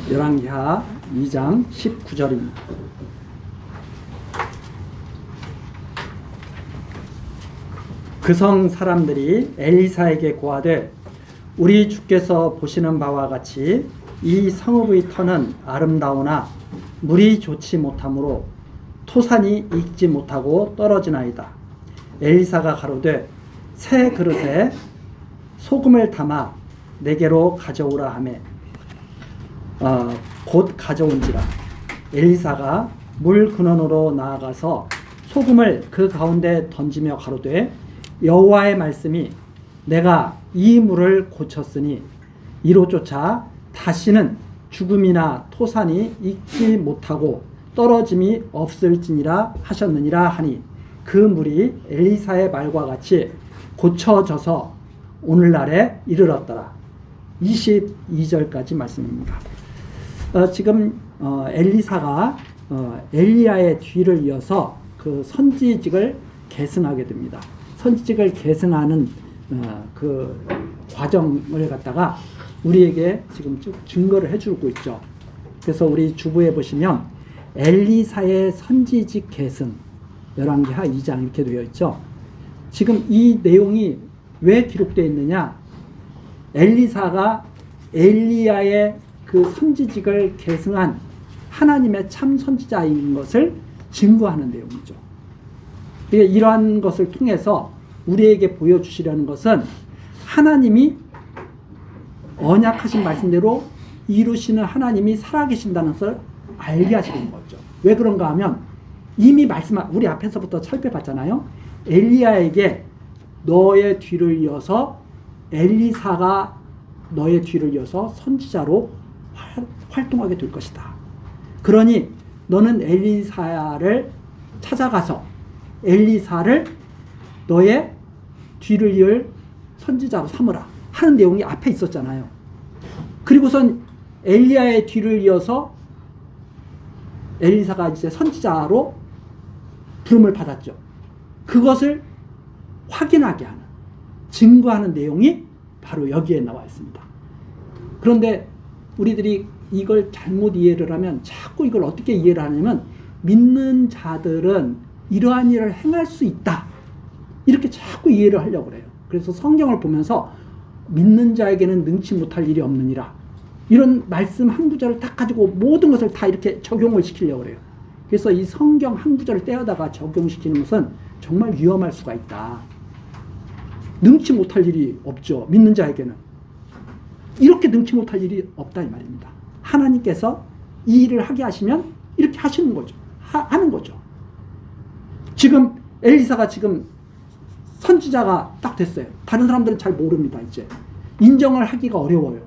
열왕기하 2장 19절입니다. 그 성 사람들이 엘리사에게 고하되 우리 주께서 보시는 바와 같이 이 성읍의 터는 아름다우나 물이 좋지 못하므로 토산이 익지 못하고 떨어지나이다. 엘리사가 가로되 새 그릇에 소금을 담아 내게로 가져오라 하매 곧 가져온지라. 엘리사가 물 근원으로 나아가서 소금을 그 가운데 던지며 가로되 여호와의 말씀이 내가 이 물을 고쳤으니 이로 쫓아 다시는 죽음이나 토산이 익지 못하고 떨어짐이 없을지니라 하셨느니라 하니 그 물이 엘리사의 말과 같이 고쳐져서 오늘날에 이르렀더라. 22절까지 말씀입니다. 지금 엘리사가 엘리야의 뒤를 이어서 그 선지직을 계승하게 됩니다. 선지직을 계승하는 그 과정을 갖다가 우리에게 지금 쭉 증거를 해주고 있죠. 그래서 우리 주부에 보시면 엘리사의 선지직 계승 열왕기하 2장 이렇게 되어 있죠. 지금 이 내용이 왜 기록되어 있느냐? 엘리사가 엘리야의 그 선지직을 계승한 하나님의 참 선지자인 것을 증거하는 내용이죠. 이러한 것을 통해서 우리에게 보여주시려는 것은 하나님이 언약하신 말씀대로 이루시는 하나님이 살아계신다는 것을 알게 하시는 거죠. 왜 그런가 하면 이미 우리 앞에서부터 살펴봤잖아요. 엘리야에게 너의 뒤를 이어서 엘리사가 너의 뒤를 이어서 선지자로 활동하게 될 것이다. 그러니 너는 엘리사를 찾아가서 엘리사를 너의 뒤를 이을 선지자로 삼으라 하는 내용이 앞에 있었잖아요. 그리고선 엘리야의 뒤를 이어서 엘리사가 이제 선지자로 부름을 받았죠. 그것을 확인하게 하는, 증거하는 내용이 바로 여기에 나와 있습니다. 그런데 우리들이 이걸 잘못 이해를 하면 자꾸 이걸 어떻게 이해를 하냐면 믿는 자들은 이러한 일을 행할 수 있다. 이렇게 자꾸 이해를 하려고 그래요. 그래서 성경을 보면서 믿는 자에게는 능치 못할 일이 없느니라. 이런 말씀 한 구절을 딱 가지고 모든 것을 다 이렇게 적용을 시키려고 그래요. 그래서 이 성경 한 구절을 떼어다가 적용시키는 것은 정말 위험할 수가 있다. 능치 못할 일이 없죠. 믿는 자에게는. 이렇게 능치 못할 일이 없다 이 말입니다. 하나님께서 이 일을 하게 하시면 이렇게 하시는 거죠. 하는 거죠. 지금 엘리사가 지금 선지자가 딱 됐어요. 다른 사람들은 잘 모릅니다. 이제 인정을 하기가 어려워요.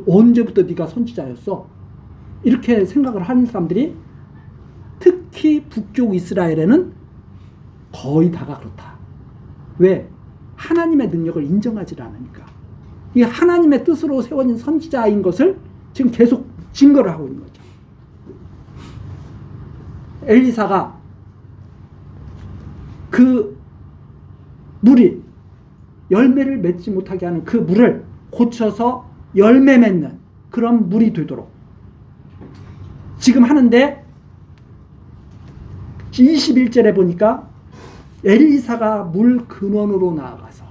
언제부터 네가 선지자였어? 이렇게 생각을 하는 사람들이 특히 북쪽 이스라엘에는 거의 다가 그렇다. 왜? 하나님의 능력을 인정하지 않으니까. 이 하나님의 뜻으로 세워진 선지자인 것을 지금 계속 증거를 하고 있는 거죠. 엘리사가 그 물이 열매를 맺지 못하게 하는 그 물을 고쳐서 열매 맺는 그런 물이 되도록 지금 하는데 21절에 보니까 엘리사가 물 근원으로 나아가서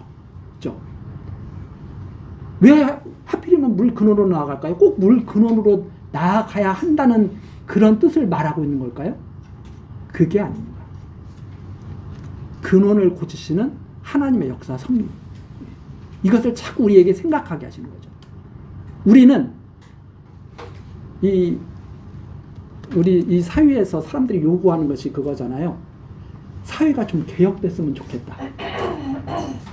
왜 하필이면 물 근원으로 나아갈까요? 꼭 물 근원으로 나아가야 한다는 그런 뜻을 말하고 있는 걸까요? 그게 아닙니다. 근원을 고치시는 하나님의 역사 섭리. 이것을 자꾸 우리에게 생각하게 하시는 거죠. 우리는 우리 이 사회에서 사람들이 요구하는 것이 그거잖아요. 사회가 좀 개혁됐으면 좋겠다.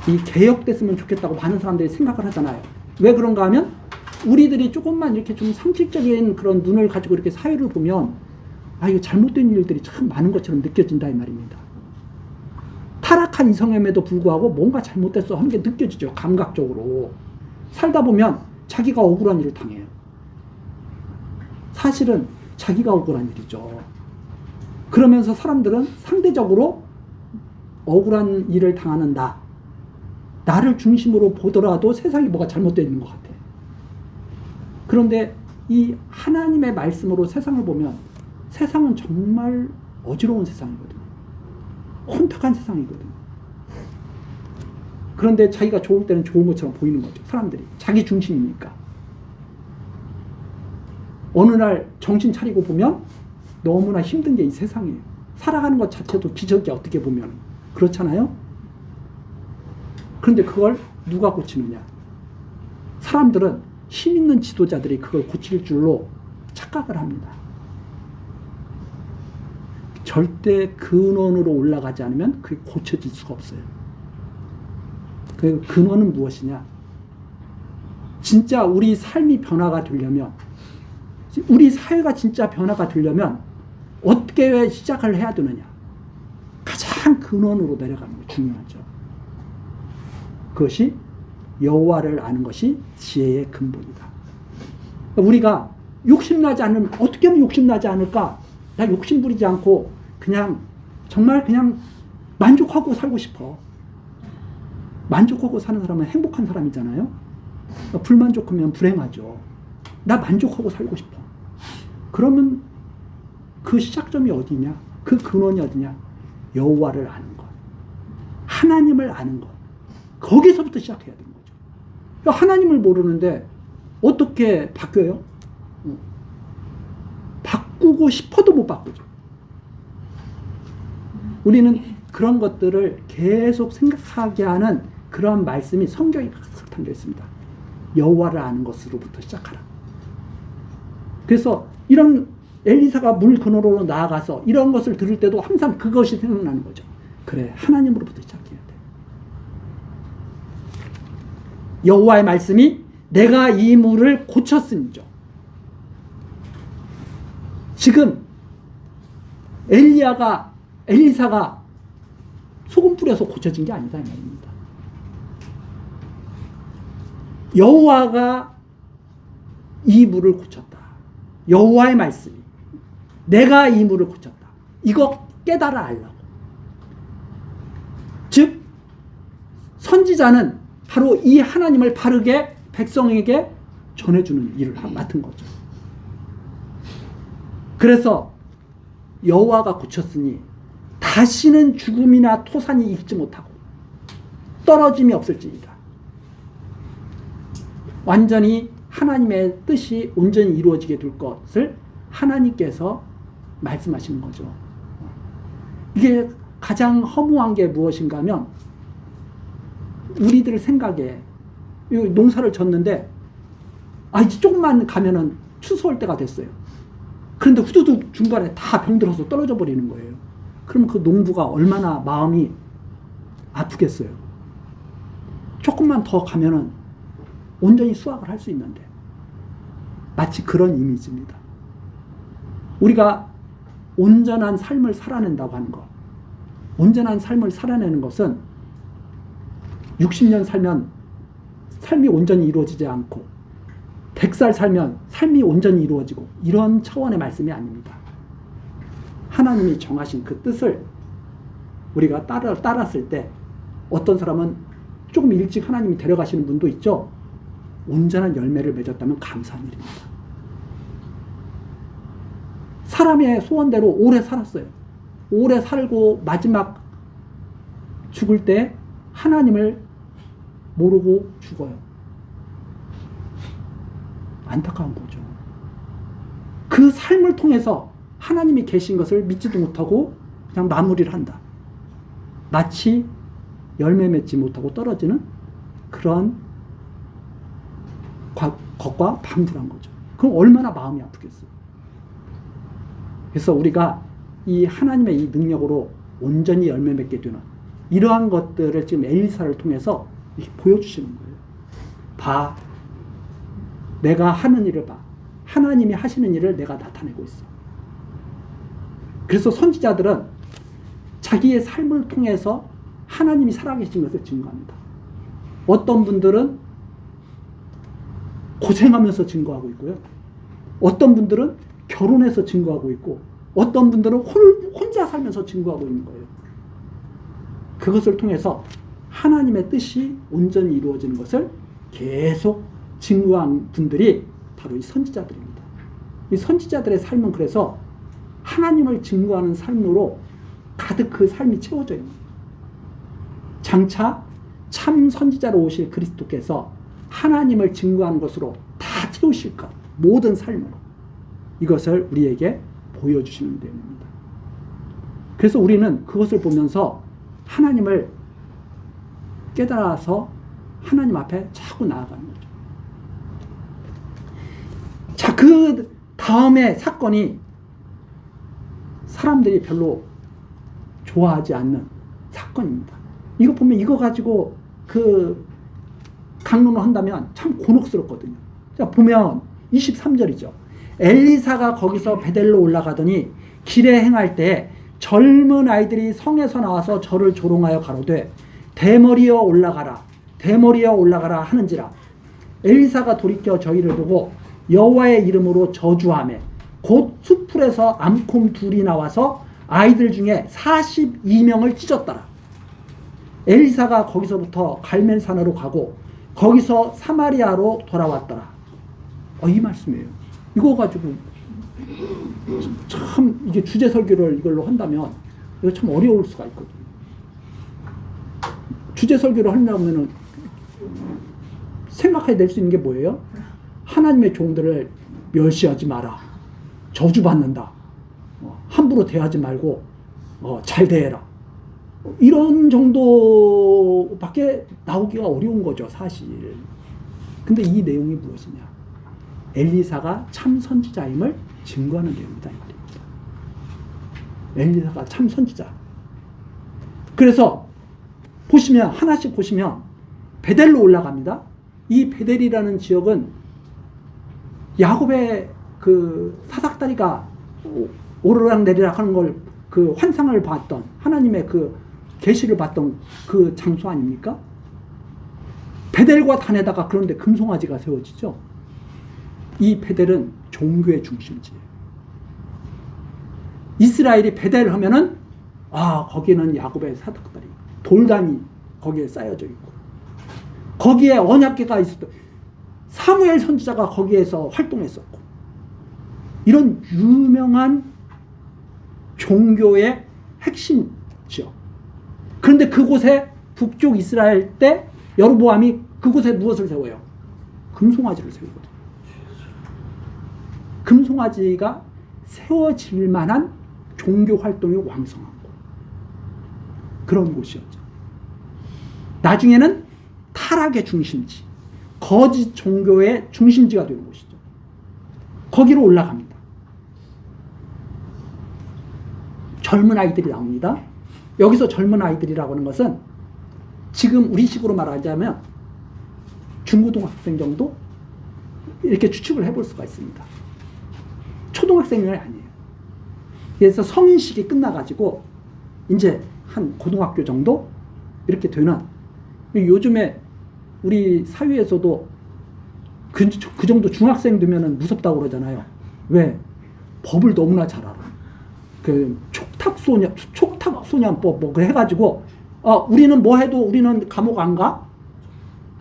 이 개혁됐으면 좋겠다고 많은 사람들이 생각을 하잖아요. 왜 그런가 하면 우리들이 조금만 이렇게 좀 상식적인 그런 눈을 가지고 이렇게 사회를 보면 이거 잘못된 일들이 참 많은 것처럼 느껴진다 이 말입니다. 타락한 이성임에도 불구하고 뭔가 잘못됐어 하는 게 느껴지죠. 감각적으로. 살다 보면 자기가 억울한 일을 당해요. 사실은 자기가 억울한 일이죠. 그러면서 사람들은 상대적으로 억울한 일을 당하는 나를 중심으로 보더라도 세상이 뭐가 잘못되어 있는 것 같아. 그런데 이 하나님의 말씀으로 세상을 보면 세상은 정말 어지러운 세상이거든요. 혼탁한 세상이거든요. 그런데 자기가 좋을 때는 좋은 것처럼 보이는 거죠. 사람들이. 자기 중심이니까. 어느 날 정신 차리고 보면 너무나 힘든 게 이 세상이에요. 살아가는 것 자체도 기적이 어떻게 보면. 그렇잖아요? 그런데 그걸 누가 고치느냐? 사람들은 힘 있는 지도자들이 그걸 고칠 줄로 착각을 합니다. 절대 근원으로 올라가지 않으면 그게 고쳐질 수가 없어요. 그 근원은 무엇이냐? 진짜 우리 삶이 변화가 되려면, 우리 사회가 진짜 변화가 되려면 어떻게 시작을 해야 되느냐? 가장 근원으로 내려가는 게 중요하죠. 그것이 여호와를 아는 것이 지혜의 근본이다. 우리가 욕심나지 않으면 어떻게 하면 욕심나지 않을까? 나 욕심 부리지 않고 그냥 정말 그냥 만족하고 살고 싶어. 만족하고 사는 사람은 행복한 사람이잖아요. 불만족하면 불행하죠. 나 만족하고 살고 싶어. 그러면 그 시작점이 어디냐? 그 근원이 어디냐? 여호와를 아는 것. 하나님을 아는 것. 거기서부터 시작해야 되는 거죠. 하나님을 모르는데 어떻게 바뀌어요? 바꾸고 싶어도 못 바꾸죠. 우리는 그런 것들을 계속 생각하게 하는 그런 말씀이 성경에 가득 담겨 있습니다. 여호와를 아는 것으로부터 시작하라. 그래서 이런 엘리사가 물 근원으로 나아가서 이런 것을 들을 때도 항상 그것이 생각나는 거죠. 그래, 하나님으로부터 시작해야 돼. 여호와의 말씀이 내가 이 물을 고쳤으니죠. 지금 엘리사가 소금 뿌려서 고쳐진 게 아니다 이 말입니다. 여호와가 이 물을 고쳤다. 여호와의 말씀이 내가 이 물을 고쳤다. 이거 깨달아 알라고. 즉 선지자는 바로 이 하나님을 바르게 백성에게 전해주는 일을 맡은 거죠. 그래서 여호와가 고쳤으니 다시는 죽음이나 토산이 익지 못하고 떨어짐이 없을지니라. 완전히 하나님의 뜻이 온전히 이루어지게 될 것을 하나님께서 말씀하시는 거죠. 이게 가장 허무한 게 무엇인가 하면 우리들 생각에 농사를 졌는데 이제 조금만 가면은 추수할 때가 됐어요. 그런데 후두둑 중간에 다 병들어서 떨어져 버리는 거예요. 그럼 그 농부가 얼마나 마음이 아프겠어요. 조금만 더 가면은 온전히 수확을 할 수 있는데 마치 그런 이미지입니다. 우리가 온전한 삶을 살아낸다고 하는 것, 온전한 삶을 살아내는 것은 60년 살면 삶이 온전히 이루어지지 않고 100살 살면 삶이 온전히 이루어지고 이런 차원의 말씀이 아닙니다. 하나님이 정하신 그 뜻을 우리가 따랐을 때 어떤 사람은 조금 일찍 하나님이 데려가시는 분도 있죠. 온전한 열매를 맺었다면 감사한 일입니다. 사람의 소원대로 오래 살았어요. 오래 살고 마지막 죽을 때 하나님을 모르고 죽어요. 안타까운 거죠. 그 삶을 통해서 하나님이 계신 것을 믿지도 못하고 그냥 마무리를 한다. 마치 열매 맺지 못하고 떨어지는 그런 것과 방불한 거죠. 그럼 얼마나 마음이 아프겠어요. 그래서 우리가 이 하나님의 이 능력으로 온전히 열매 맺게 되는 이러한 것들을 지금 엘리사를 통해서 이렇게 보여주시는 거예요. 봐. 내가 하는 일을 봐. 하나님이 하시는 일을 내가 나타내고 있어. 그래서 선지자들은 자기의 삶을 통해서 하나님이 살아계신 것을 증거합니다. 어떤 분들은 고생하면서 증거하고 있고요. 어떤 분들은 결혼해서 증거하고 있고 어떤 분들은 혼자 살면서 증거하고 있는 거예요. 그것을 통해서 하나님의 뜻이 온전히 이루어지는 것을 계속 증거한 분들이 바로 이 선지자들입니다. 이 선지자들의 삶은 그래서 하나님을 증거하는 삶으로 가득 그 삶이 채워져 있는 거예요. 장차 참 선지자로 오실 그리스도께서 하나님을 증거하는 것으로 다 채우실 것, 모든 삶으로 이것을 우리에게 보여주시는 내용입니다. 그래서 우리는 그것을 보면서 하나님을 깨달아서 하나님 앞에 자꾸 나아가는 거죠. 자, 그 다음에 사건이 사람들이 별로 좋아하지 않는 사건입니다. 이거 보면 이거 가지고 그 강론을 한다면 참 곤혹스럽거든요. 자, 보면 23절이죠. 엘리사가 거기서 베델로 올라가더니 길에 행할 때 젊은 아이들이 성에서 나와서 저를 조롱하여 가로되 대머리여 올라가라 대머리여 올라가라 하는지라. 엘리사가 돌이켜 저희를 보고 여호와의 이름으로 저주하매 곧 숲풀에서 암콤 둘이 나와서 아이들 중에 42명을 찢었더라. 엘리사가 거기서부터 갈멜산으로 가고 거기서 사마리아로 돌아왔더라. 이 말씀이에요. 이거 가지고 참 이게 주제 설교를 이걸로 한다면 이거 참 어려울 수가 있거든요. 주제 설교를 하려면은 생각해 낼 수 있는 게 뭐예요? 하나님의 종들을 멸시하지 마라. 저주받는다. 함부로 대하지 말고 잘 대해라. 이런 정도밖에 나오기가 어려운 거죠, 사실. 근데 이 내용이 무엇이냐? 엘리사가 참 선지자임을 증거하는 내용이다, 이 말입니다. 엘리사가 참 선지자. 그래서 보시면 하나씩 보시면 베델로 올라갑니다. 이 베델이라는 지역은 야곱의 그 사닥다리가 오르락 내리락 하는 걸 그 환상을 봤던 하나님의 그 계시를 봤던 그 장소 아닙니까? 베델과 단에다가 그런데 금송아지가 세워지죠. 이 베델은 종교의 중심지예요. 이스라엘이 베델 하면은 거기는 야곱의 사닥다리 돌단이 거기에 쌓여져 있고 거기에 언약궤가 있었던 사무엘 선지자가 거기에서 활동했었고 이런 유명한 종교의 핵심 지역. 그런데 그곳에 북쪽 이스라엘 때 여로보암이 그곳에 무엇을 세워요? 금송아지를 세우거든요. 금송아지가 세워질 만한 종교 활동이 왕성한 곳. 그런 곳이었죠. 나중에는 타락의 중심지, 거짓 종교의 중심지가 되는 곳이죠. 거기로 올라갑니다. 젊은 아이들이 나옵니다. 여기서 젊은 아이들이라고 하는 것은 지금 우리식으로 말하자면 중고등학생 정도 이렇게 추측을 해볼 수가 있습니다. 초등학생은 아니에요. 그래서 성인식이 끝나가지고 이제 한 고등학교 정도 이렇게 되는, 요즘에 우리 사회에서도 그 정도 중학생 되면 무섭다고 그러잖아요. 왜? 법을 너무나 잘 알아. 그 촉탁소년법 뭐 해가지고 우리는 뭐 해도 우리는 감옥 안 가?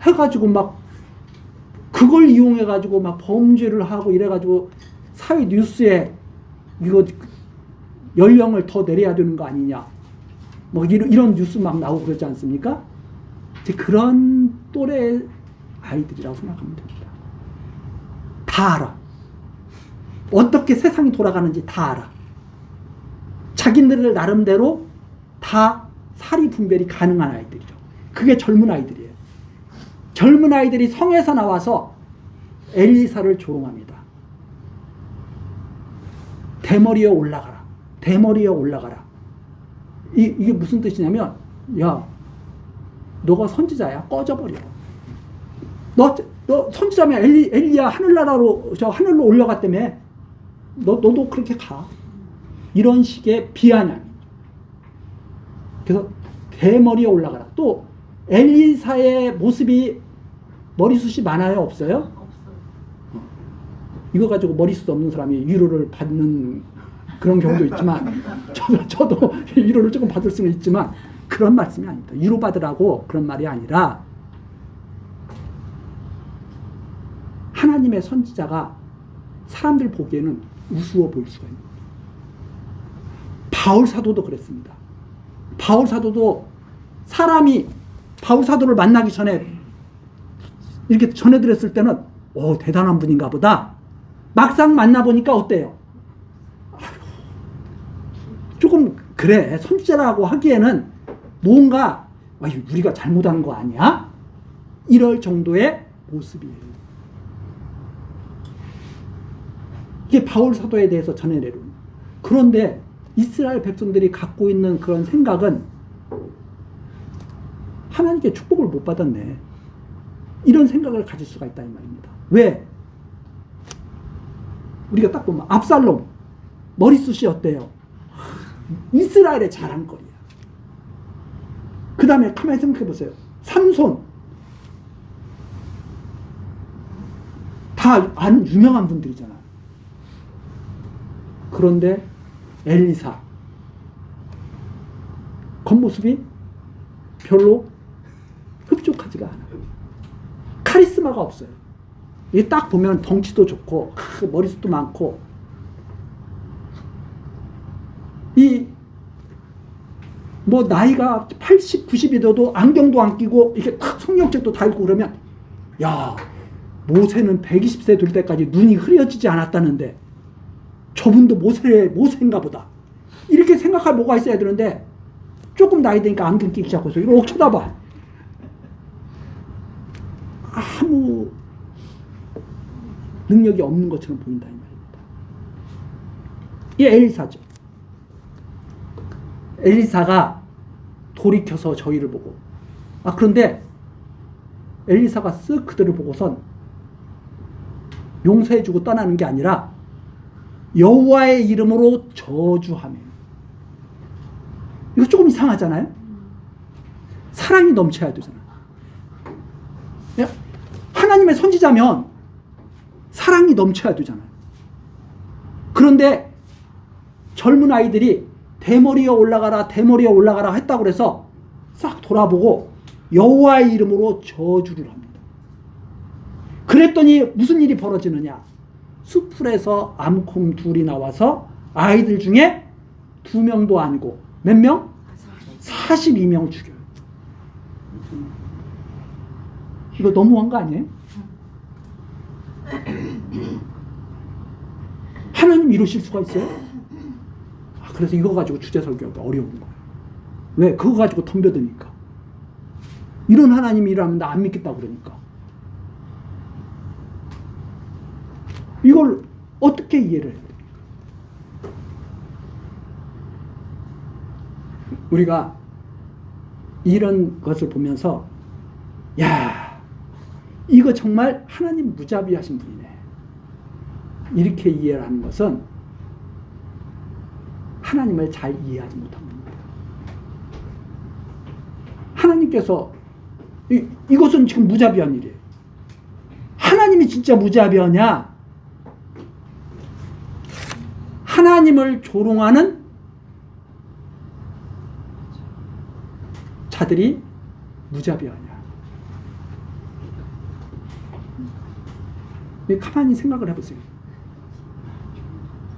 해가지고 막 그걸 이용해가지고 막 범죄를 하고 이래가지고 사회 뉴스에 이거 연령을 더 내려야 되는 거 아니냐? 뭐 이런 뉴스 막 나오고 그러지 않습니까? 이제 그런 또래 아이들이라고 생각하면 됩니다. 다 알아. 어떻게 세상이 돌아가는지 다 알아. 자기들 나름대로 다 사리 분별이 가능한 아이들이죠. 그게 젊은 아이들이에요. 젊은 아이들이 성에서 나와서 엘리사를 조롱합니다. 대머리에 올라가라. 대머리에 올라가라. 이게 무슨 뜻이냐면, 야, 너가 선지자야. 꺼져버려. 너 선지자면 엘리야 하늘나라로 하늘로 올라갔다며. 너도 그렇게 가. 이런 식의 비아냥. 그래서 대머리에 올라가라. 또 엘리사의 모습이 머리숱이 많아요? 없어요? 없어요. 이거 가지고 머리숱 없는 사람이 위로를 받는 그런 경우도 있지만 저도 위로를 조금 받을 수는 있지만 그런 말씀이 아닙니다. 위로받으라고 그런 말이 아니라 하나님의 선지자가 사람들 보기에는 우스워 보일 수가 있는 거예요. 바울 사도도 그랬습니다. 바울 사도도 사람이 바울 사도를 만나기 전에 이렇게 전해드렸을 때는 대단한 분인가 보다. 막상 만나보니까 어때요? 조금 그래, 선지자라고 하기에는 뭔가 우리가 잘못한 거 아니야? 이럴 정도의 모습이에요. 이게 바울 사도에 대해서 전해내는. 그런데 이스라엘 백성들이 갖고 있는 그런 생각은 하나님께 축복을 못 받았네, 이런 생각을 가질 수가 있다 이 말입니다. 왜? 우리가 딱 보면 압살롬 머리숱이 어때요? 이스라엘의 자랑거리야. 그 다음에 가만히 생각해 보세요. 삼손, 다 아는 유명한 분들이잖아. 그런데 엘리사 겉모습이 별로 흡족하지가 않아. 카리스마가 없어요. 이게 딱 보면 덩치도 좋고 머리숱도 많고, 나이가 80, 90이 돼도 안경도 안 끼고 이렇게 탁 성경책도 다 읽고 그러면, 야, 모세는 120세 될 때까지 눈이 흐려지지 않았다는데 저분도 모세인가 보다, 이렇게 생각할 뭐가 있어야 되는데, 조금 나이 되니까 안경 끼기 시작해서 이렇게 쳐다봐. 아무 능력이 없는 것처럼 보인다 이 말입니다. 이게 엘리사죠. 엘리사가 돌이켜서 저희를 보고, 그런데 엘리사가 쓱 그들을 보고선 용서해주고 떠나는 게 아니라 여호와의 이름으로 저주하며. 이거 조금 이상하잖아요. 사랑이 넘쳐야 되잖아. 하나님의 선지자면 사랑이 넘쳐야 되잖아요. 그런데 젊은 아이들이 대머리에 올라가라 대머리에 올라가라 했다고 그래서 싹 돌아보고 여호와의 이름으로 저주를 합니다. 그랬더니 무슨 일이 벌어지느냐? 수풀에서 암콩 둘이 나와서 아이들 중에 2명도 아니고 몇 명? 42명 죽여요. 이거 너무한 거 아니에요? 하나님 이러실 수가 있어요? 그래서 이거 가지고 주제 설교가 어려운 거예요. 왜? 그거 가지고 덤벼드니까. 이런 하나님이 일하면 나 안 믿겠다 그러니까. 이걸 어떻게 이해를 해야 됩니까? 우리가 이런 것을 보면서, 야, 이거 정말 하나님 무자비하신 분이네, 이렇게 이해를 하는 것은 하나님을 잘 이해하지 못한 겁니다. 하나님께서 이것은 지금 무자비한 일이에요. 하나님이 진짜 무자비하냐? 하나님을 조롱하는 자들이 무자비하냐? 가만히 생각을 해보세요.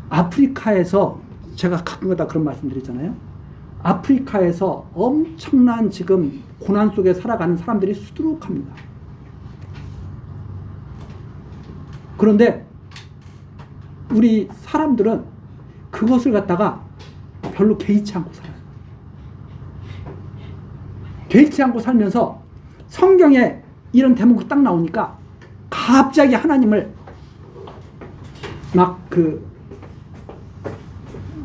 아프리카에서 제가 가끔가다 그런 말씀드리잖아요. 아프리카에서 엄청난 지금 고난 속에 살아가는 사람들이 수두룩합니다. 그런데 우리 사람들은 그것을 갖다가 별로 개의치 않고 살아요. 개의치 않고 살면서 성경에 이런 대목이 딱 나오니까 갑자기 하나님을 막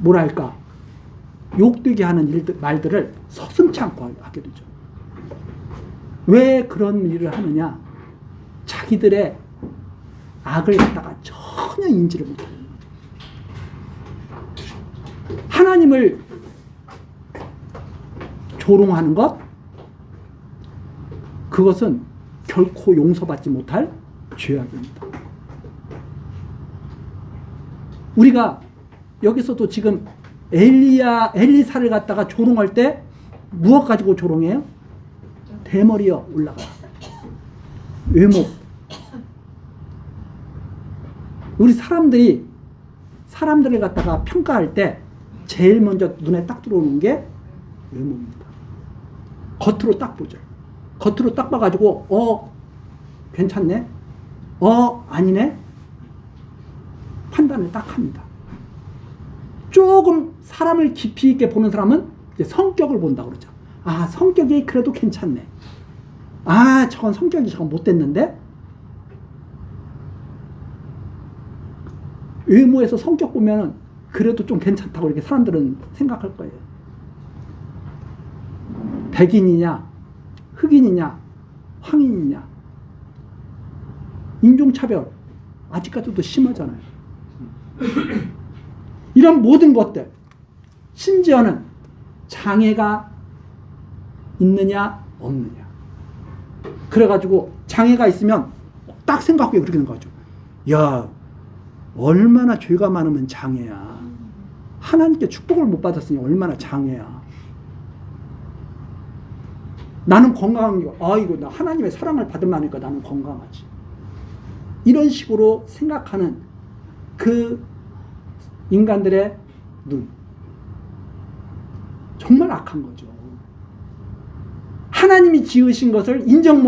뭐랄까 욕되게 하는 말들을 서슴지 않고 하게 되죠. 왜 그런 일을 하느냐? 자기들의 악을 갖다가 전혀 인지를 못해요. 하나님을 조롱하는 것, 그것은 결코 용서받지 못할 죄악입니다. 우리가 여기서도 지금 엘리사를 갖다가 조롱할 때 무엇 가지고 조롱해요? 대머리에 올라가. 외모. 우리 사람들을 갖다가 평가할 때 제일 먼저 눈에 딱 들어오는 게 외모입니다. 겉으로 딱 보죠. 겉으로 딱 봐가지고 괜찮네? 아니네? 판단을 딱 합니다. 조금 사람을 깊이 있게 보는 사람은 이제 성격을 본다고 그러죠. 아, 성격이 그래도 괜찮네. 아, 저건 성격이 저건 못됐는데? 외모에서 성격 보면은 그래도 좀 괜찮다고 이렇게 사람들은 생각할 거예요. 백인이냐, 흑인이냐, 황인이냐. 인종차별 아직까지도 심하잖아요. 이런 모든 것들, 심지어는 장애가 있느냐 없느냐. 그래가지고 장애가 있으면 딱 생각하고 그렇게 되는 거죠. 야, 얼마나 죄가 많으면 장애야. 하나님께 축복을 못 받았으니 얼마나 장애야. 나는 건강한 게, 이거 나 하나님의 사랑을 받으려니까 나는 건강하지. 이런 식으로 생각하는 그 인간들의 눈. 정말 악한 거죠. 하나님이 지으신 것을 인정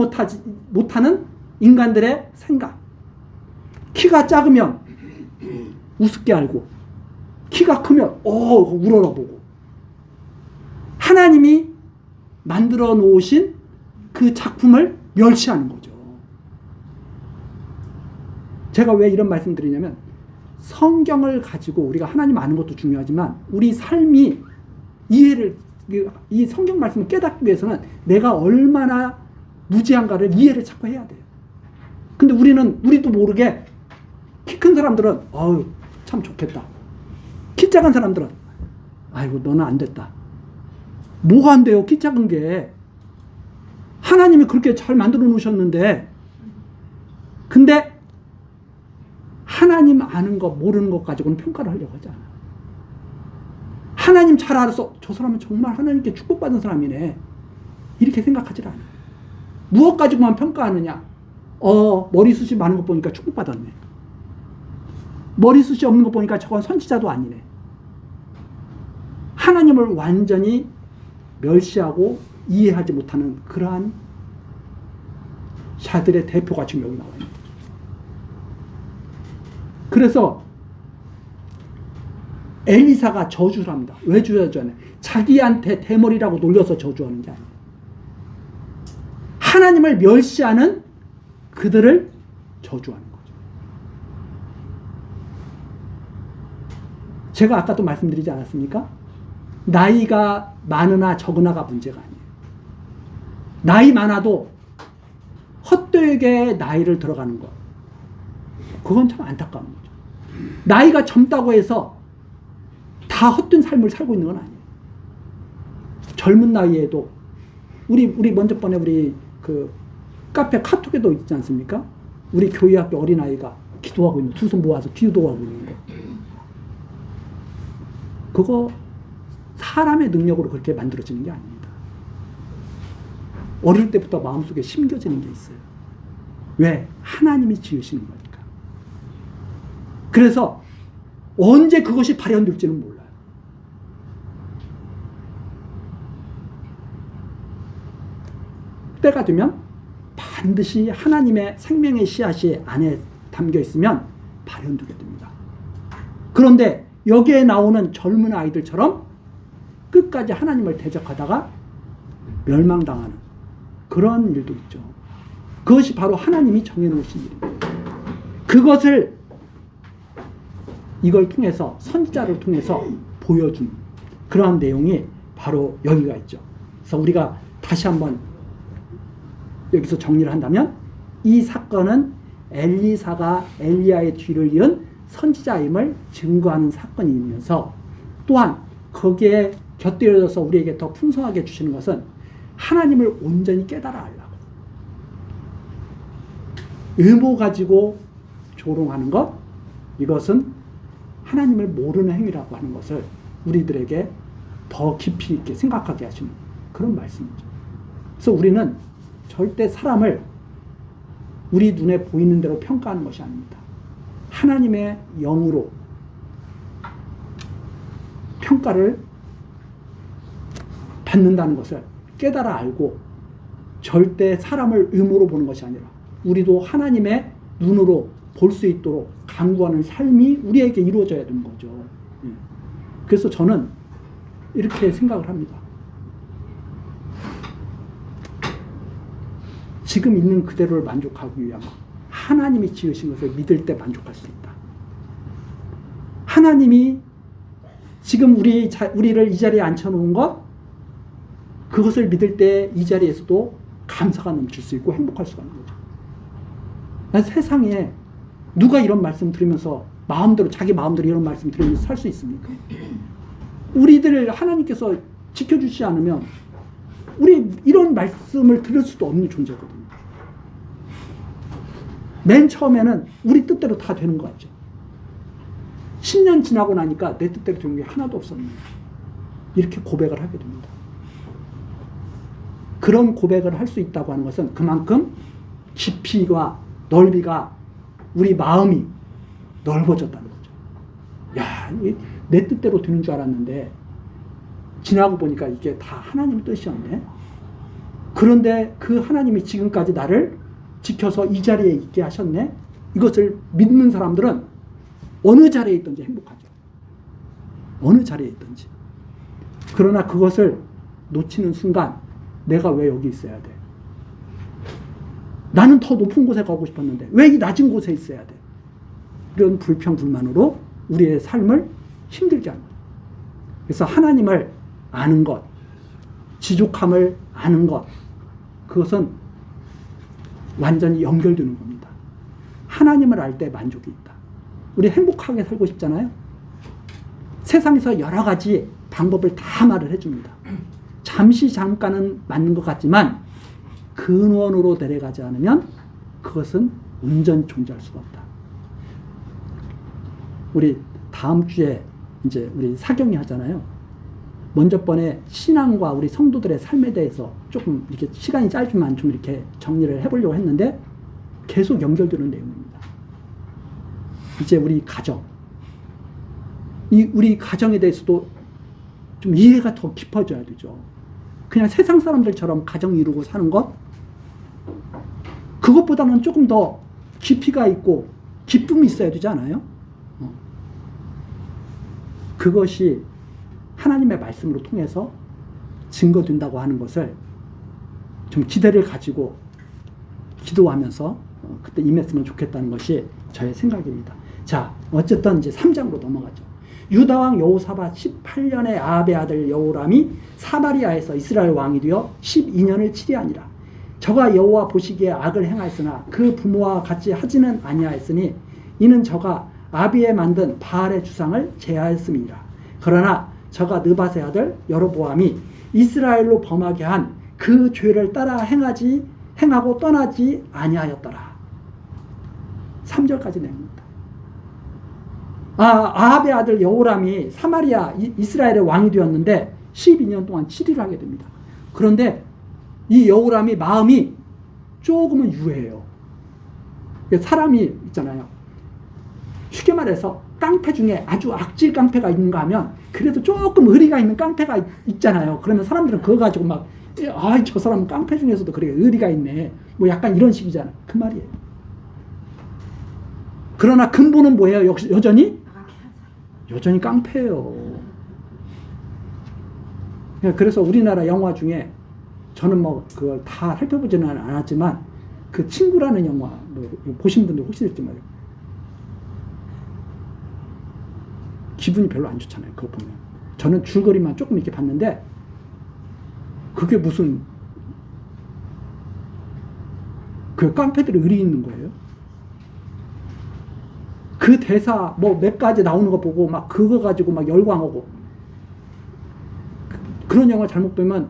못하는 인간들의 생각. 키가 작으면 우습게 알고, 키가 크면 우러러보고. 하나님이 만들어 놓으신 그 작품을 멸시하는 거죠. 제가 왜 이런 말씀 드리냐면, 성경을 가지고 우리가 하나님 아는 것도 중요하지만 우리 삶이 이 성경 말씀을 깨닫기 위해서는 내가 얼마나 무지한가를 이해를 자꾸 해야 돼요. 근데 우리도 모르게 키 큰 사람들은 참 좋겠다. 키 작은 사람들은 아이고 너는 안 됐다. 뭐가 안 돼요? 키 작은 게. 하나님이 그렇게 잘 만들어 놓으셨는데, 근데 하나님 아는 것 모르는 것 가지고는 평가를 하려고 하잖아. 하나님 잘 알아서 저 사람은 정말 하나님께 축복받은 사람이네, 이렇게 생각하질 않아. 무엇 가지고만 평가하느냐? 머리숱이 많은 것 보니까 축복받았네. 머리숱이 없는 것 보니까 저건 선지자도 아니네. 하나님을 완전히 멸시하고 이해하지 못하는 그러한 자들의 대표가 지금 여기 나와 있는 거죠. 그래서 엘리사가 저주를 합니다. 왜 저주하냐? 자기한테 대머리라고 놀려서 저주하는 게 아니에요. 하나님을 멸시하는 그들을 저주하는 거죠. 제가 아까도 말씀드리지 않았습니까? 나이가 많으나 적으나가 문제가 아니에요. 나이 많아도 헛되게 나이를 들어가는 것, 그건 참 안타까운 거죠. 나이가 젊다고 해서 다 헛된 삶을 살고 있는 건 아니에요. 젊은 나이에도 우리 먼저 번에 우리 그 카페 카톡에도 있지 않습니까? 우리 교회 학교 어린아이가 기도하고 있는, 두 손 모아서 기도하고 있는 거. 그거 사람의 능력으로 그렇게 만들어지는 게 아닙니다. 어릴 때부터 마음속에 심겨지는 게 있어요. 왜? 하나님이 지으시는 거니까. 그래서 언제 그것이 발현될지는 몰라요. 때가 되면 반드시 하나님의 생명의 씨앗이 안에 담겨 있으면 발현되게 됩니다. 그런데 여기에 나오는 젊은 아이들처럼 끝까지 하나님을 대적하다가 멸망당하는 그런 일도 있죠. 그것이 바로 하나님이 정해놓으신 일입니다. 그것을 이걸 통해서, 선지자를 통해서 보여준 그러한 내용이 바로 여기가 있죠. 그래서 우리가 다시 한번 여기서 정리를 한다면, 이 사건은 엘리사가 엘리야의 뒤를 이은 선지자임을 증거하는 사건이면서, 또한 거기에 곁들여져서 우리에게 더 풍성하게 주시는 것은 하나님을 온전히 깨달아 알라고. 의무 가지고 조롱하는 것, 이것은 하나님을 모르는 행위라고 하는 것을 우리들에게 더 깊이 있게 생각하게 하시는 그런 말씀이죠. 그래서 우리는 절대 사람을 우리 눈에 보이는 대로 평가하는 것이 아닙니다. 하나님의 영으로 평가를 받는다는 것을 깨달아 알고 절대 사람을 의무로 보는 것이 아니라 우리도 하나님의 눈으로 볼 수 있도록 간구하는 삶이 우리에게 이루어져야 되는 거죠. 그래서 저는 이렇게 생각을 합니다. 지금 있는 그대로를 만족하기 위하면 하나님이 지으신 것을 믿을 때 만족할 수 있다. 하나님이 지금 우리를 이 자리에 앉혀놓은 것, 그것을 믿을 때 이 자리에서도 감사가 넘칠 수 있고 행복할 수가 있는 거죠. 세상에 누가 이런 말씀 들으면서 자기 마음대로 이런 말씀 들으면서 살 수 있습니까? 우리들 하나님께서 지켜주지 않으면 우리 이런 말씀을 들을 수도 없는 존재거든요. 맨 처음에는 우리 뜻대로 다 되는 거 같죠. 10년 지나고 나니까 내 뜻대로 되는 게 하나도 없었네요. 이렇게 고백을 하게 됩니다. 그런 고백을 할 수 있다고 하는 것은 그만큼 깊이와 넓이가 우리 마음이 넓어졌다는 거죠. 야, 내 뜻대로 되는 줄 알았는데 지나고 보니까 이게 다 하나님의 뜻이었네. 그런데 그 하나님이 지금까지 나를 지켜서 이 자리에 있게 하셨네. 이것을 믿는 사람들은 어느 자리에 있든지 행복하죠. 어느 자리에 있든지. 그러나 그것을 놓치는 순간 내가 왜 여기 있어야 돼? 나는 더 높은 곳에 가고 싶었는데 왜 이 낮은 곳에 있어야 돼? 이런 불평불만으로 우리의 삶을 힘들게 하는 거예요. 그래서 하나님을 아는 것, 지족함을 아는 것, 그것은 완전히 연결되는 겁니다. 하나님을 알 때 만족이 있다. 우리 행복하게 살고 싶잖아요. 세상에서 여러 가지 방법을 다 말을 해줍니다. 잠깐은 맞는 것 같지만 근원으로 내려가지 않으면 그것은 온전히 존재할 수가 없다. 우리 다음 주에 이제 우리 사경이 하잖아요. 먼저 번에 신앙과 우리 성도들의 삶에 대해서 조금 이렇게 시간이 짧지만 좀 이렇게 정리를 해보려고 했는데 계속 연결되는 내용입니다. 이제 우리 가정, 우리 가정에 대해서도 좀 이해가 더 깊어져야 되죠. 그냥 세상 사람들처럼 가정 이루고 사는 것, 그것보다는 조금 더 깊이가 있고 기쁨이 있어야 되지 않아요? 그것이 하나님의 말씀으로 통해서 증거된다고 하는 것을 좀 기대를 가지고 기도하면서 그때 임했으면 좋겠다는 것이 저의 생각입니다. 자, 어쨌든 이제 3장으로 넘어가죠. 유다왕 여호사밧 18년에 아합의 아들 여호람이 사마리아에서 이스라엘 왕이 되어 12년을 치리하니라. 저가 여호와 보시기에 악을 행하였으나 그 부모와 같이 하지는 아니하였으니 이는 저가 아비에 만든 바알의 주상을 제하였음이니라. 그러나 저가 느밧의 아들 여로보암이 이스라엘로 범하게 한 그 죄를 따라 행하고 떠나지 아니하였더라. 3절까지 내용입니다. 아합의 아들 여호람이 사마리아 이스라엘의 왕이 되었는데 12년 동안 치리를 하게 됩니다. 그런데 이 여호람이 마음이 조금은 유해요. 사람이 있잖아요. 쉽게 말해서 깡패 중에 아주 악질 깡패가 있는가 하면 그래도 조금 의리가 있는 깡패가 있잖아요. 그러면 사람들은 그거 가지고 막 저 사람은 깡패 중에서도 그래 의리가 있네. 뭐 약간 이런 식이잖아. 그 말이에요. 그러나 근본은 뭐예요? 역시 여전히 깡패예요. 그래서 우리나라 영화 중에 저는 뭐 그걸 다 살펴보지는 않았지만 그 친구라는 영화 뭐 보신 분들 혹시 있을지 말이에요. 기분이 별로 안 좋잖아요. 그거 보면. 저는 줄거리만 조금 이렇게 봤는데 그게 무슨 그 깡패들이 의리 있는 거예요. 그 대사 뭐 몇 가지 나오는 거 보고 막 그거 가지고 막 열광하고 그런 영화 잘못 보면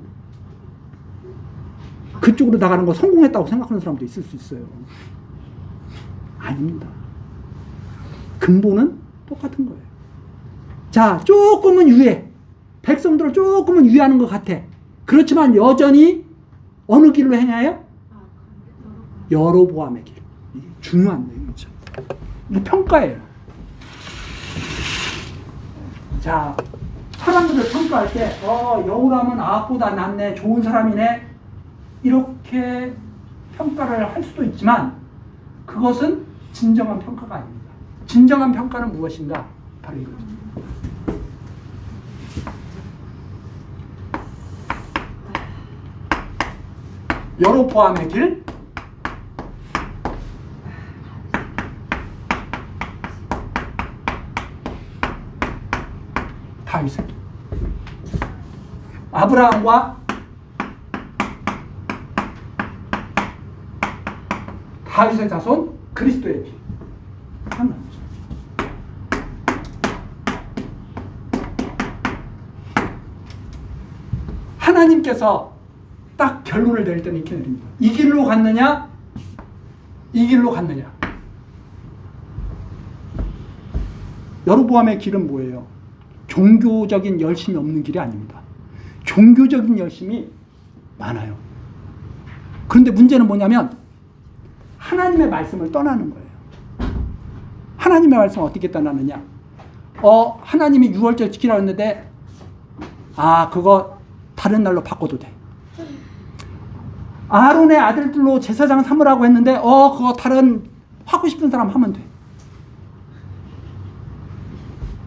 그쪽으로 나가는 거 성공했다고 생각하는 사람도 있을 수 있어요. 아닙니다. 근본은 똑같은 거예요. 자, 조금은 유해. 백성들을 조금은 유해하는 것 같아. 그렇지만 여전히 어느 길로 행하여? 여로보암의 길. 이게 중요한 내용이죠. 이 평가예요. 자, 사람들을 평가할 때 여우라면 아합보다 낫네, 좋은 사람이네, 이렇게 평가를 할 수도 있지만 그것은 진정한 평가가 아닙니다. 진정한 평가는 무엇인가? 바로 이거죠. 여로보암의 길, 다윗의 길, 아브라함과 다윗의 자손 그리스도의 길. 하나님께서 딱 결론을 내릴 때는 이렇게 내립니다. 이 길로 갔느냐, 이 길로 갔느냐. 여로보암의 길은 뭐예요? 종교적인 열심이 없는 길이 아닙니다. 종교적인 열심이 많아요. 그런데 문제는 뭐냐면 하나님의 말씀을 떠나는 거예요. 하나님의 말씀을 어떻게 떠나느냐? 하나님이 6월절 지키라고 했는데 그거 다른 날로 바꿔도 돼. 아론의 아들들로 제사장 삼으라고 했는데 그거 다른 하고 싶은 사람 하면 돼.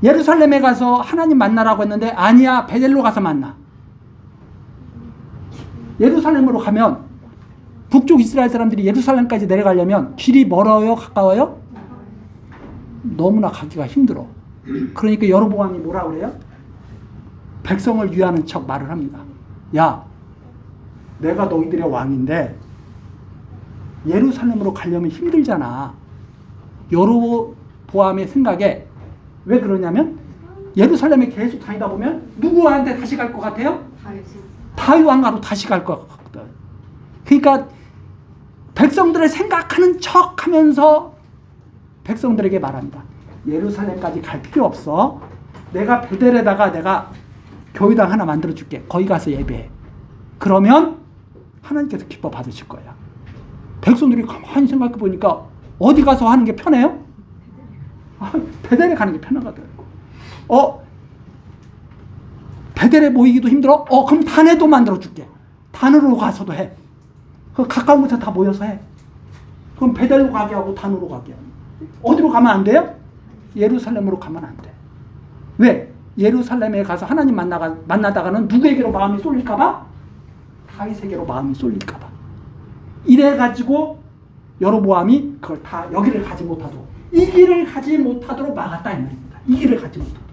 예루살렘에 가서 하나님 만나라고 했는데 아니야, 베델로 가서 만나. 예루살렘으로 가면 북쪽 이스라엘 사람들이 예루살렘까지 내려가려면 길이 멀어요, 가까워요? 너무나 가기가 힘들어. 그러니까 여로보암이 뭐라 그래요? 백성을 위하는 척 말을 합니다. 야, 내가 너희들의 왕인데 예루살렘으로 가려면 힘들잖아. 여로보암의 생각에 왜 그러냐면 예루살렘에 계속 다니다 보면 누구한테 다시 갈 것 같아요? 다윗 왕가로 다시 갈 것 같거든. 그러니까 백성들을 생각하는 척 하면서 백성들에게 말합니다. 예루살렘까지 갈 필요 없어. 내가 베델에다가 내가 교회당 하나 만들어 줄게. 거기 가서 예배해. 그러면 하나님께서 기뻐 받으실 거야. 백성들이 가만히 생각해 보니까 어디 가서 하는 게 편해요? 베델에 가는 게 편하거든. 베델에 모이기도 힘들어? 그럼 단에도 만들어 줄게. 단으로 가서도 해. 그 가까운 곳에 다 모여서 해. 그럼 베델로 가게 하고 단으로 가게 하고. 어디로 가면 안 돼요? 예루살렘으로 가면 안 돼. 왜? 예루살렘에 가서 하나님 만나다가는 누구에게로 마음이 쏠릴까봐? 다윗에게로 마음이 쏠릴까봐. 이래가지고 여로보암이 그걸 다 여기를 가지 못하도록, 이 길을 가지 못하도록 막았다 이 말입니다. 이 길을 가지 못하도록.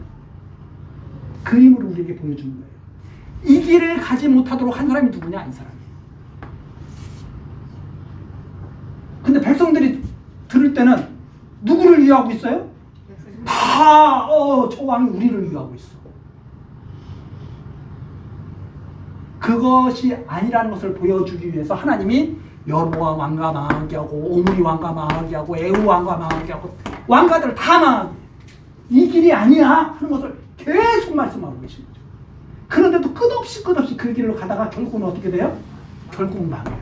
그림으로 우리에게 보여주는 거예요. 이 길을 가지 못하도록 한 사람이 누구냐? 이 사람이에요. 근데 백성들이 들을 때는 누구를 위하고 있어요? 다, 저 왕이 우리를 위하고 있어. 그것이 아니라는 것을 보여주기 위해서 하나님이 여로보암 왕가 망하게 하고, 오므리 왕가 망하게 하고, 에우 왕가 망하게 하고, 왕가들 다 망하게. 이 길이 아니야 하는 것을 계속 말씀하고 계신 거죠. 그런데도 끝없이 그 길로 가다가 결국은 어떻게 돼요? 결국은 망해요.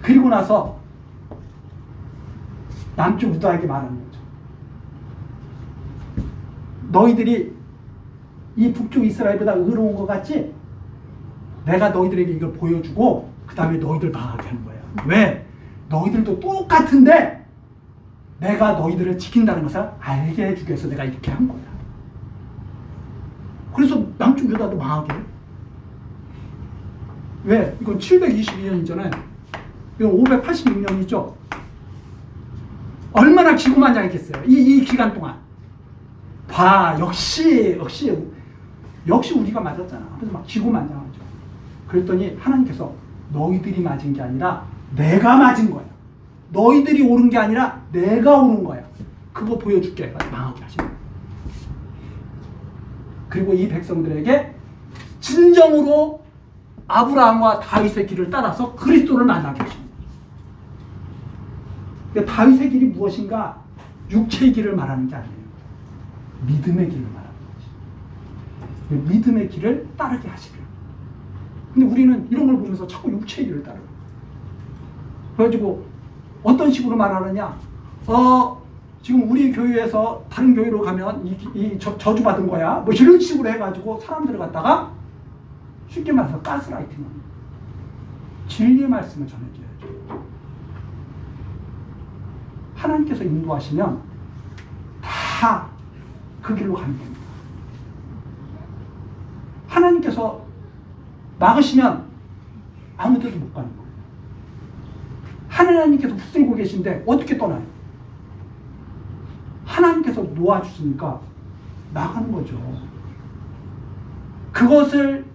그리고 나서 남쪽 유다에게 말하는 거죠. 너희들이 이 북쪽 이스라엘보다 의로운 것 같지? 내가 너희들에게 이걸 보여주고 그 다음에 너희들 망하게 하는 거야. 왜? 너희들도 똑같은데 내가 너희들을 지킨다는 것을 알게 해주기 위해서 내가 이렇게 한 거야. 그래서 남쪽 유다도 망하게 해. 왜? 이건 722년이잖아요. 이건 586년이죠. 얼마나 기고만장했겠어요. 이 기간 동안. 역시 우리가 맞았잖아. 그래서 막 기고만장하죠. 그랬더니 하나님께서 너희들이 맞은 게 아니라 내가 맞은 거야. 너희들이 옳은 게 아니라 내가 옳은 거야. 그거 보여줄게. 망하게 하시는 거야. 그리고 이 백성들에게 진정으로 아브라함과 다윗의 길을 따라서 그리스도를 만나게 하십니다. 그러니까 다윗의 길이 무엇인가? 육체의 길을 말하는 게 아니에요. 믿음의 길을 말하는 거지. 믿음의 길을 따르게 하시려. 근데 우리는 이런 걸 보면서 자꾸 육체의 길을 따르고. 그래가지고 어떤 식으로 말하느냐? 지금 우리 교회에서 다른 교회로 가면 저주받은 거야. 뭐 이런 식으로 해가지고 사람들을 갖다가 쉽게 말해서 가스라이팅합니다. 진리의 말씀을 전해줘야죠. 하나님께서 인도하시면 다 그 길로 가는 겁니다. 하나님께서 막으시면 아무 데도 못 가는 거예요. 하나님께서 붙들고 계신데 어떻게 떠나요? 하나님께서 놓아주시니까 나가는 거죠. 그것을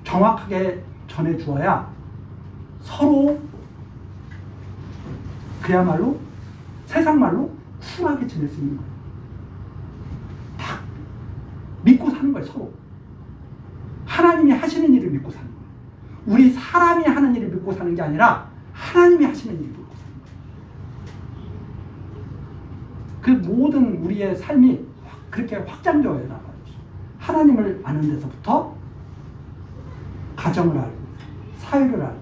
정확하게 전해주어야 서로 그야말로 세상 말로 쿨하게 지낼 수 있는 거예요. 다 믿고 사는 거예요. 서로. 하나님이 하시는 일을 믿고 사는 거예요. 우리 사람이 하는 일을 믿고 사는 게 아니라 하나님이 하시는 일을 믿고 사는 거예요. 그 모든 우리의 삶이 그렇게 확장되어 나가요. 하나님을 아는 데서부터 가정을 알고, 사회를 알고,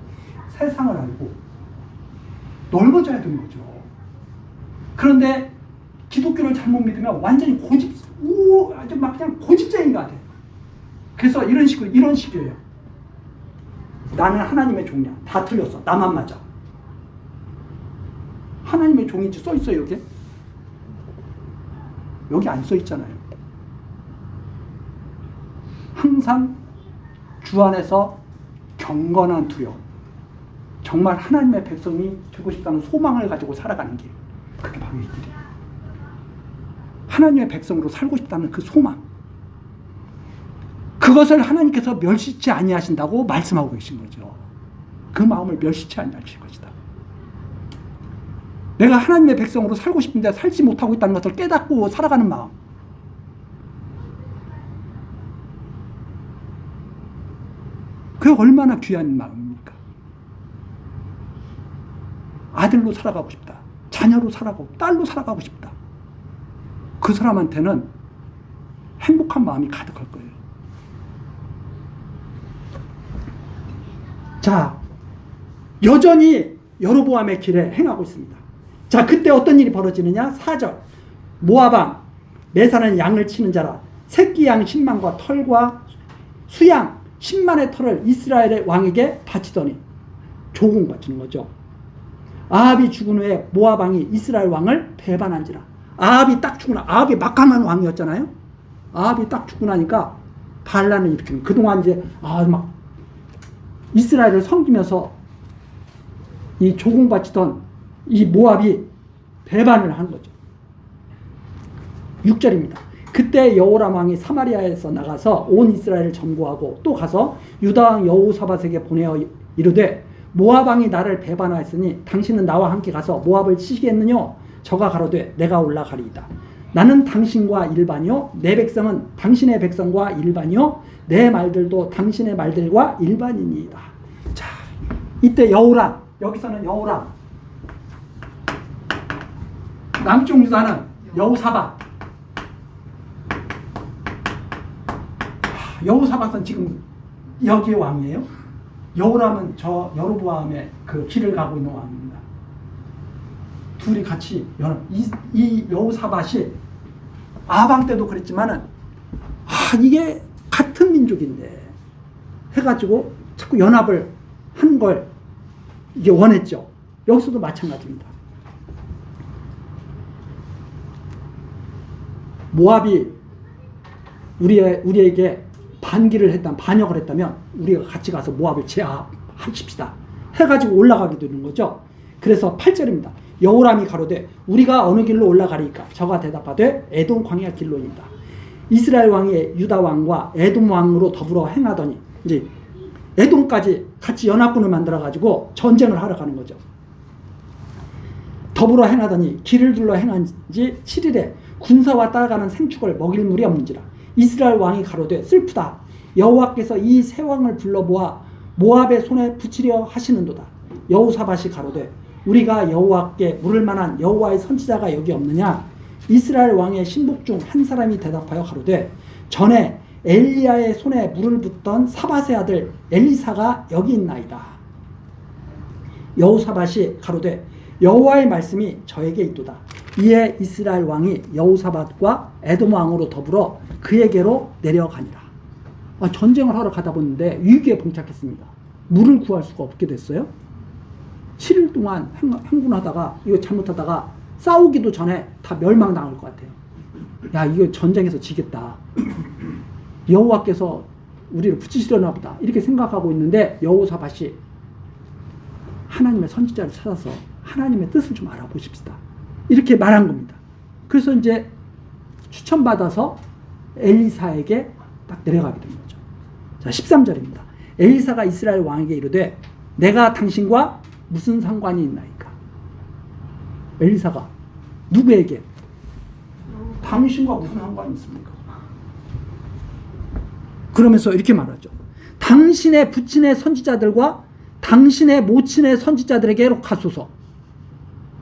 세상을 알고 넓어져야 되는 거죠. 그런데 기독교를 잘못 믿으면 완전히 아주 막 그냥 고집쟁이가 돼. 그래서 이런 식이에요. 나는 하나님의 종이야. 다 틀렸어. 나만 맞아. 하나님의 종인지 써 있어요, 여기? 여기 안 써 있잖아요. 항상 주 안에서 경건한 두려움. 정말 하나님의 백성이 되고 싶다는 소망을 가지고 살아가는 길. 그게 바로 이 길이에요. 하나님의 백성으로 살고 싶다는 그 소망. 그것을 하나님께서 멸시치 아니하신다고 말씀하고 계신 거죠. 그 마음을 멸시치 아니하실 것이다. 내가 하나님의 백성으로 살고 싶은데 살지 못하고 있다는 것을 깨닫고 살아가는 마음. 그게 얼마나 귀한 마음입니까? 아들로 살아가고 싶다. 자녀로 살아가고 딸로 살아가고 싶다. 그 사람한테는 행복한 마음이 가득할 거예요. 자, 여전히 여로보암의 길에 행하고 있습니다. 자, 그때 어떤 일이 벌어지느냐? 4절. 모압왕, 매사는 양을 치는 자라 새끼 양 10만과 털과 수양 10만의 털을 이스라엘의 왕에게 바치더니 조공 바치는 거죠. 아합이 죽은 후에 모압 왕이 이스라엘 왕을 배반한지라. 아합이 딱 죽고 아합이 막강한 왕이었잖아요. 아합이 딱 죽고 나니까 반란을 일으키는. 그동안 이제 막 이스라엘을 섬기면서 이 조공 바치던 이 모압이 배반을 한 거죠. 6절입니다. 그때 여호람 왕이 사마리아에서 나가서 온 이스라엘을 점거하고 또 가서 유다 왕 여호사밧에게 보내어 이르되 모압 왕이 나를 배반하였으니 당신은 나와 함께 가서 모압을 치시겠느냐? 저가 가로되 내가 올라가리이다. 나는 당신과 일반이요 내 백성은 당신의 백성과 일반이요 내 말들도 당신의 말들과 일반이니이다. 자, 이때 여호람, 여기서는 여호람, 남쪽 유다는 여호사밧. 여호사밧은 지금 여기의 왕이에요. 여호람은 저 여로보암의 그 길을 가고 있는 왕입니다. 둘이 같이 이 여호사밧이 아방 때도 그랬지만은 이게 같은 민족인데 해가지고 자꾸 연합을 한 걸 이게 원했죠. 여기서도 마찬가지입니다. 모압이 우리에게 반역을 했다면 우리가 같이 가서 모압을 제압하십시다 해가지고 올라가게 되는 거죠. 그래서 8절입니다. 여호람이 가로되 우리가 어느 길로 올라가리까? 저가 대답하되 에돔 광야 길로입니다. 이스라엘 왕이 유다 왕과 에돔 왕으로 더불어 행하더니 이제 에돔까지 같이 연합군을 만들어 가지고 전쟁을 하러 가는 거죠. 더불어 행하더니 길을 둘러 행한 지 7일에 군사와 따라가는 생축을 먹일 물이 없는지라. 이스라엘 왕이 가로되 슬프다. 여호와께서 이 세 왕을 불러 모아 모압의 손에 붙이려 하시는도다. 여호사밧이 가로되 우리가 여호와께 물을 만한 여호와의 선지자가 여기 없느냐? 이스라엘 왕의 신복 중 한 사람이 대답하여 가로되 전에 엘리야의 손에 물을 붓던 사밧의 아들 엘리사가 여기 있나이다. 여호사밧이 가로되 여호와의 말씀이 저에게 있도다. 이에 이스라엘 왕이 여호사밧과 에돔 왕으로 더불어 그에게로 내려가니라. 전쟁을 하러 가다 보는데 위기에 봉착했습니다. 물을 구할 수가 없게 됐어요. 7일 동안 행군하다가 이거 잘못하다가 싸우기도 전에 다 멸망당할 것 같아요. 야, 이거 전쟁에서 지겠다. 여호와께서 우리를 붙이시려나 보다. 이렇게 생각하고 있는데 여호사밧이 하나님의 선지자를 찾아서 하나님의 뜻을 좀 알아보십시다. 이렇게 말한 겁니다. 그래서 이제 추천받아서 엘리사에게 딱 내려가게 된 거죠. 자, 13절입니다. 엘리사가 이스라엘 왕에게 이르되 내가 당신과 무슨 상관이 있나이까? 엘리사가 누구에게? 당신과 무슨 상관이 있습니까? 그러면서 이렇게 말하죠. 당신의 부친의 선지자들과 당신의 모친의 선지자들에게로 가소서.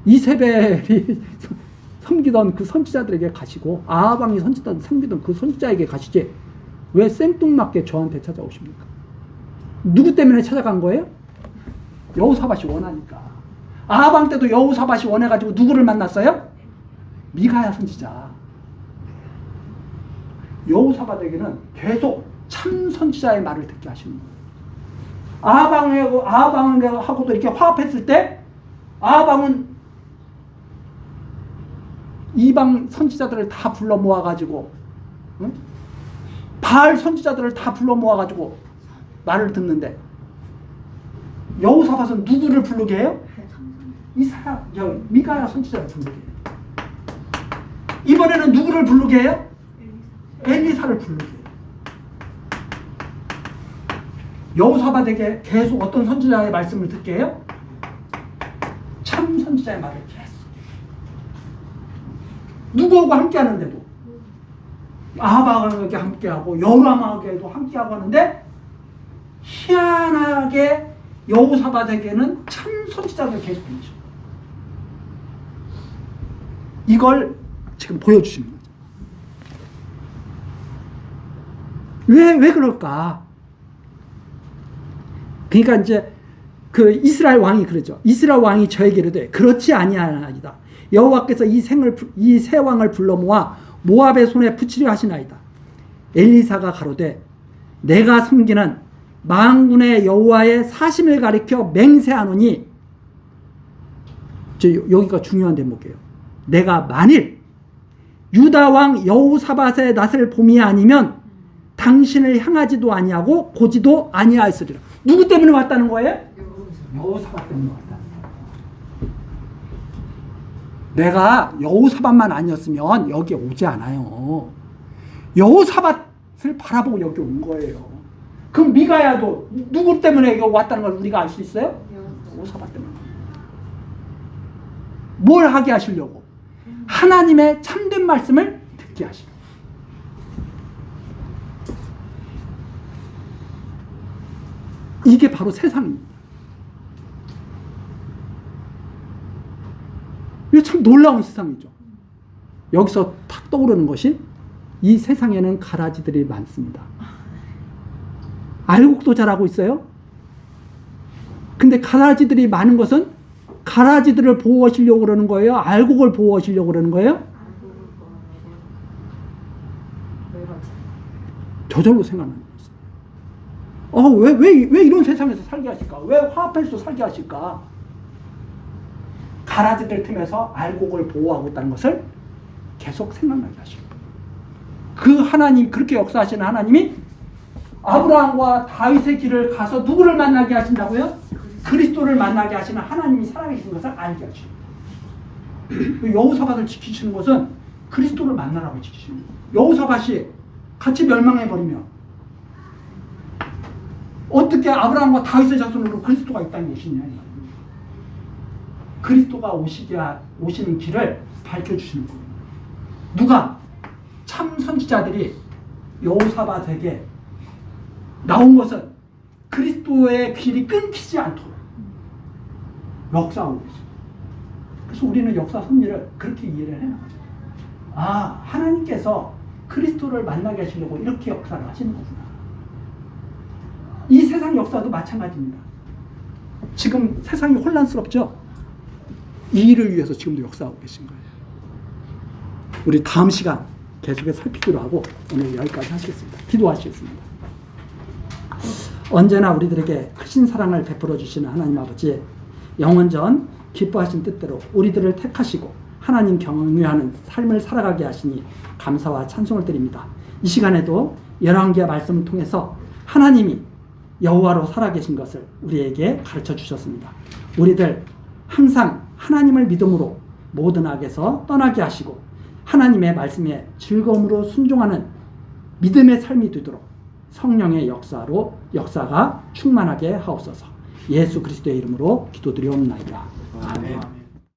이세벨이 섬기던 그 선지자들에게 가시고 아합 왕이 섬기던 그 선지자에게 가시지 왜 생뚱맞게 저한테 찾아오십니까? 누구 때문에 찾아간 거예요? 여호사밧이 원하니까. 아합 왕 때도 여호사밧이 원해가지고 누구를 만났어요? 미가야 선지자. 여호사밧에게는 계속 참 선지자의 말을 듣게 하시는 거예요. 아합 왕하고도 이렇게 화합했을 때 아합 왕은 이방 선지자들을 다 불러 모아가지고, 응? 바알 선지자들을 다 불러 모아가지고 말을 듣는데 여호사밧은 누구를 부르게 해요? 미가야 선지자를 부르게 해요. 이번에는 누구를 부르게 해요? 엘리사를 부르게 해요. 여호사밧에게 계속 어떤 선지자의 말씀을 듣게 해요? 참 선지자의 말을 계속. 누구하고 함께 하는데도 아합하고 함께하고 여호람하고도 함께하고 하는데 희한하게 여호사밧에게는 참 선지자를 계속 보내죠. 이걸 지금 보여주시는 거죠. 왜 그럴까? 그러니까 이제 그 이스라엘 왕이 그러죠. 이스라엘 왕이 저에게 이르되 그렇지 아니하나이다. 여호와께서 이 세 왕을 불러 모아 모압의 손에 붙이려 하시나이다. 엘리사가 가로되 내가 섬기는 만군의 여호와의 사심을 가리켜 맹세하노니, 여기가 중요한 대목이에요. 내가 만일 유다 왕 여호사밧의 낯을 봄이 아니면 당신을 향하지도 아니하고 보지도 아니하였으리라. 누구 때문에 왔다는 거예요? 여호사밧 때문에 왔다는 거예요. 내가 여호사밧만 아니었으면 여기 오지 않아요. 여호사밧을 바라보고 여기 온 거예요. 그럼 미가야도 누구 때문에 여기 왔다는 걸 우리가 알 수 있어요? 여호사밧 때문에. 뭘 하게 하시려고? 하나님의 참된 말씀을 듣게 하시려고. 이게 바로 세상입니다. 이게 참 놀라운 세상이죠. 여기서 탁 떠오르는 것이 이 세상에는 가라지들이 많습니다. 알곡도 자라고 있어요. 근데 가라지들이 많은 것은 가라지들을 보호하시려고 그러는 거예요? 알곡을 보호하시려고 그러는 거예요? 저절로 생각나는 거예요. 왜 이런 세상에서 살게 하실까? 왜 화합해서 살게 하실까? 가라지들 틈에서 알곡을 보호하고 있다는 것을 계속 생각나게 하실 거예요. 그 하나님, 그렇게 역사하시는 하나님이 아브라함과 다윗의 길을 가서 누구를 만나게 하신다고요? 그리스도를 만나게 하시는 하나님이 살아계신 것을 알게 하십니다. 여호사밧을 지키시는 것은 그리스도를 만나라고 지키시는 거예요. 여호사밧이 같이 멸망해버리면 어떻게 아브라함과 다윗의 자손으로 그리스도가 있다는 것이냐. 그리스도가 오시는 길을 밝혀주시는 거예요. 누가? 참 선지자들이 여호사밧에게 나온 것은 그리스도의 길이 끊기지 않도록 역사하고 계십니다. 그래서 우리는 역사 섭리를 그렇게 이해를 해나가죠. 아, 하나님께서 그리스도를 만나게 하시려고 이렇게 역사를 하시는 거구나. 이 세상 역사도 마찬가지입니다. 지금 세상이 혼란스럽죠? 이 일을 위해서 지금도 역사하고 계신 거예요. 우리 다음 시간 계속해서 살피기로 하고 오늘 여기까지 하시겠습니다. 기도하시겠습니다. 언제나 우리들에게 크신 사랑을 베풀어 주시는 하나님 아버지, 영원전 기뻐하신 뜻대로 우리들을 택하시고 하나님 경외하는 삶을 살아가게 하시니 감사와 찬송을 드립니다. 이 시간에도 열왕기의 말씀을 통해서 하나님이 여호와로 살아계신 것을 우리에게 가르쳐 주셨습니다. 우리들 항상 하나님을 믿음으로 모든 악에서 떠나게 하시고 하나님의 말씀에 즐거움으로 순종하는 믿음의 삶이 되도록 성령의 역사가 충만하게 하옵소서. 예수 그리스도의 이름으로 기도드리옵나이다. 아멘.